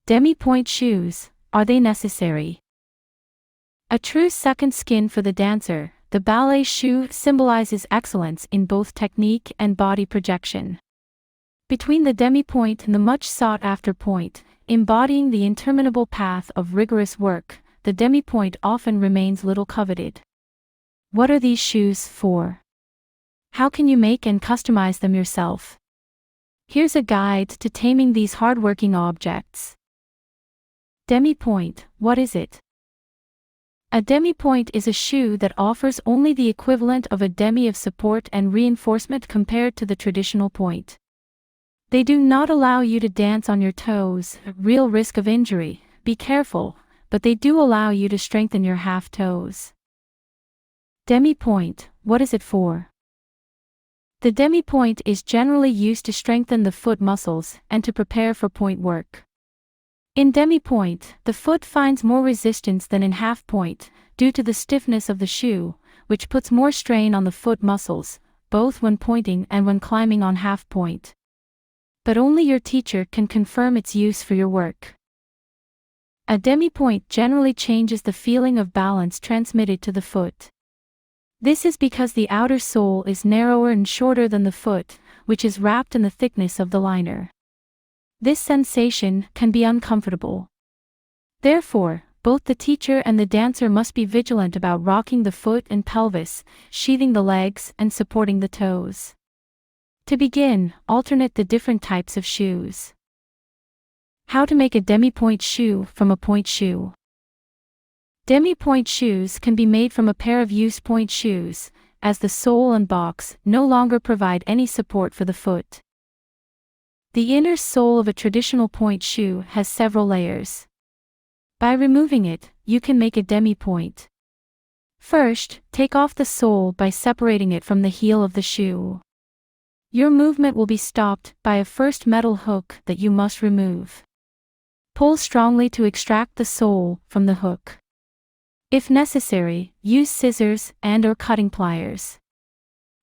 Demi Pointe shoes, are they necessary? A true second skin for the dancer, the ballet shoe symbolizes excellence in both technique and body projection. Between the demi pointe and the much sought-after pointe, embodying the interminable path of rigorous work, the demi pointe often remains little coveted. What are these shoes for? How can you make and customize them yourself? Here's a guide to taming these hard-working objects. Demi pointe, what is it? A demi pointe is a shoe that offers only the equivalent of a demi of support and reinforcement compared to the traditional pointe. They do not allow you to dance on your toes, real risk of injury, be careful, but they do allow you to strengthen your half toes. Demi pointe, what is it for? The demi pointe is generally used to strengthen the foot muscles and to prepare for pointe work. In demi pointe, the foot finds more resistance than in half pointe, due to the stiffness of the shoe, which puts more strain on the foot muscles, both when pointing and when climbing on half pointe. But only your teacher can confirm its use for your work. A demi pointe generally changes the feeling of balance transmitted to the foot. This is because the outer sole is narrower and shorter than the foot, which is wrapped in the thickness of the liner. This sensation can be uncomfortable. Therefore, both the teacher and the dancer must be vigilant about rocking the foot and pelvis, sheathing the legs, and supporting the toes. To begin, alternate the different types of shoes. How to make a demi pointe shoe from a pointe shoe. Demi pointe shoes can be made from a pair of used pointe shoes, as the sole and box no longer provide any support for the foot. The inner sole of a traditional pointe shoe has several layers. By removing it, you can make a demi pointe. First, take off the sole by separating it from the heel of the shoe. Your movement will be stopped by a first metal hook that you must remove. Pull strongly to extract the sole from the hook. If necessary, use scissors and/or cutting pliers.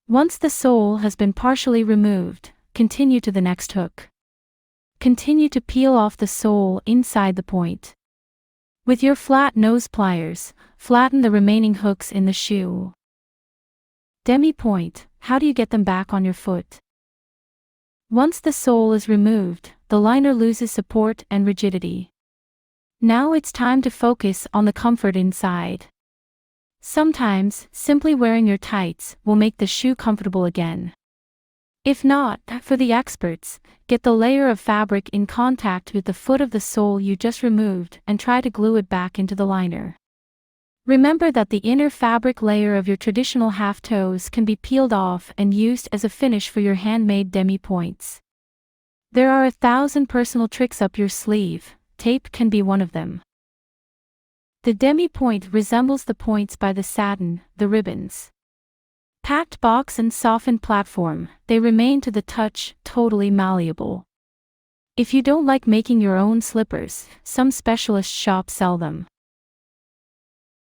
Once the sole has been partially removed, continue to the next hook. Continue to peel off the sole inside the pointe. With your flat nose pliers, flatten the remaining hooks in the shoe. Demi pointe, how do you get them back on your foot? Once the sole is removed, the liner loses support and rigidity. Now it's time to focus on the comfort inside. Sometimes, simply wearing your tights will make the shoe comfortable again. If not, for the experts, get the layer of fabric in contact with the foot of the sole you just removed and try to glue it back into the liner. Remember that the inner fabric layer of your traditional half toes can be peeled off and used as a finish for your handmade demi pointes. There are 1,000 personal tricks up your sleeve, tape can be one of them. The demi pointe resembles the points by the satin, the ribbons. Packed box and softened platform, they remain to the touch totally malleable. If you don't like making your own slippers, some specialist shops sell them.